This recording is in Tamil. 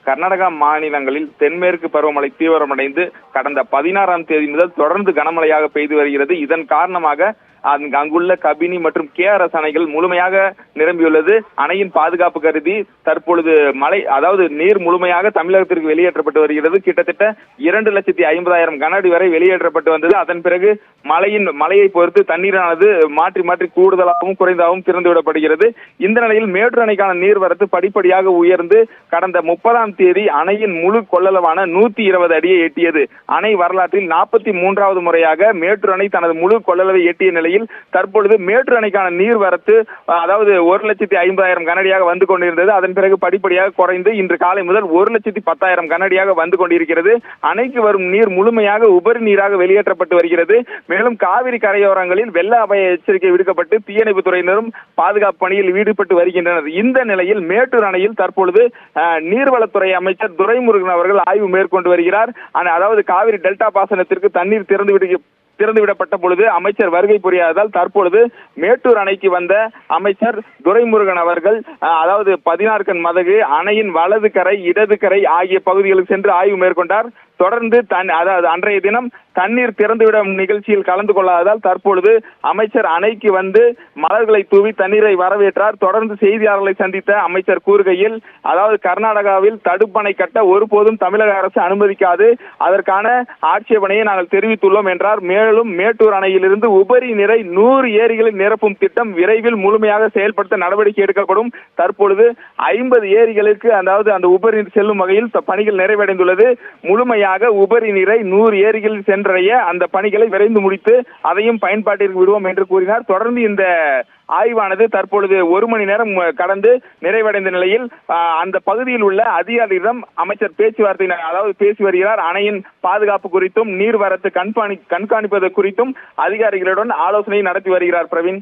கர்நாடகா மாநிலங்களில் தென்மேற்கு பருவமழை தீவிரமடைந்து கடந்த 16ஆம் தேதி முதல் தொடர்ந்து கனமழையாக பெய்து வருகிறது. இதன் காரணமாக அங்குள்ள கபினி மற்றும் KRS அணைகள் முழுமையாக நிரம்பியுள்ளது. அணையின் பாதுகாப்பு கருதி தற்பொழுது நீர் முழுமையாக தமிழகத்திற்கு வெளியேற்றப்பட்டு வருகிறது. கிட்டத்தட்ட 2,50,000 கன அடி வரை வெளியேற்றப்பட்டு வந்தது. அதன் பிறகு மழையை பொறுத்து தண்ணீரானது மாற்றி மாற்றி கூடுதலாகவும் குறைந்தாகவும் திறந்துவிடப்படுகிறது. இந்த நிலையில் மேட்டூர் அணைக்கான நீர்வரத்து படிப்படியாக உயர்ந்து கடந்த 30ஆம் தேதி அணையின் முழு கொள்ளளவான 120 அடியை எட்டியது. அணை வரலாற்றில் 43வது முறையாக மேட்டூர் அணை தனது முழு கொள்ளளவை எட்டிய நிலையில் தற்பொழுது மேட்டூர் அணைக்கான நீர்வரத்து 1,50,000 கனஅடியாக வந்து கொண்டிருந்தது. அதன் பிறகு படிப்படியாக குறைந்து இன்று காலை முதல் 1,10,000 கனஅடியாக வந்து கொண்டிருக்கிறது. அணைக்கு வரும் நீர் முழுமையாக உபரி நீராக வெளியேற்றப்பட்டு வருகிறது. மேலும் காவிரி கரையோரங்களில் வெள்ள அபாய எச்சரிக்கை விடுக்கப்பட்டு தீயணைப்பு துறையினரும் பாதுகாப்பு பணியில் ஈடுபட்டு வருகின்றனர். இந்த நிலையில் மேட்டூர் அணையில் தற்பொழுது நீர்வளத்துறை அமைச்சர் துரைமுருகன் அவர்கள் ஆய்வு மேற்கொண்டு வருகிறார். காவிரி டெல்டா பாசனத்திற்கு தண்ணீர் திறந்துவிடப்பட்ட பொழுது அமைச்சர் வருகை புரியாததால் தற்பொழுது மேட்டூர் அணைக்கு வந்த அமைச்சர் துரைமுருகன் அவர்கள் 16 கண் மதகு, அணையின் வலது கரை, இடது கரை ஆகிய பகுதிகளுக்கு சென்று ஆய்வு மேற்கொண்டார். தொடர்ந்து அன்றைய தினம் தண்ணீர் திறந்துவிடும் நிகழ்ச்சியில் கலந்து கொள்ளாததால் தற்பொழுது அமைச்சர் அணைக்கு வந்து மலர்களை தூவி தண்ணீரை வரவேற்றார். தொடர்ந்து செய்தியாளர்களை சந்தித்த அமைச்சர் கூறுகையில், கர்நாடகாவில் தடுப்பணை கட்ட ஒருபோதும் தமிழக அரசு அனுமதிக்காது, அதற்கான ஆட்சேபனையை நாங்கள் தெரிவித்துள்ளோம் என்றார். மேலும் மேட்டூர் அணையிலிருந்து உபரி நீரை 100 ஏரிகளில் நிரப்பும் திட்டம் விரைவில் முழுமையாக செயல்படுத்த நடவடிக்கை எடுக்கப்படும். தற்பொழுது 50 ஏரிகளுக்கு அந்த உபரி நீர் செல்லும் வகையில் பணிகள் நிறைவடைந்துள்ளது. முழுமையாக உபரி நீரை 100 ஏரிகளில் சென்றடைய அந்த பணிகளை விரைந்து முடித்து அதையும் பயன்பாட்டிற்கு விடுவோம் என்று கூறினார். தொடர்ந்து இந்த ஆய்வானது தற்பொழுது 1 மணி நேரம் கடந்து நிறைவடைந்த நிலையில் அந்த பகுதியில் உள்ள அதிகாரிகளிடம் அமைச்சர் பேசி வருகிறார். அணையின் பாதுகாப்பு குறித்தும் நீர்வரத்து கண்காணிப்பது குறித்தும் அதிகாரிகளுடன் ஆலோசனை நடத்தி வருகிறார். பிரவீன்.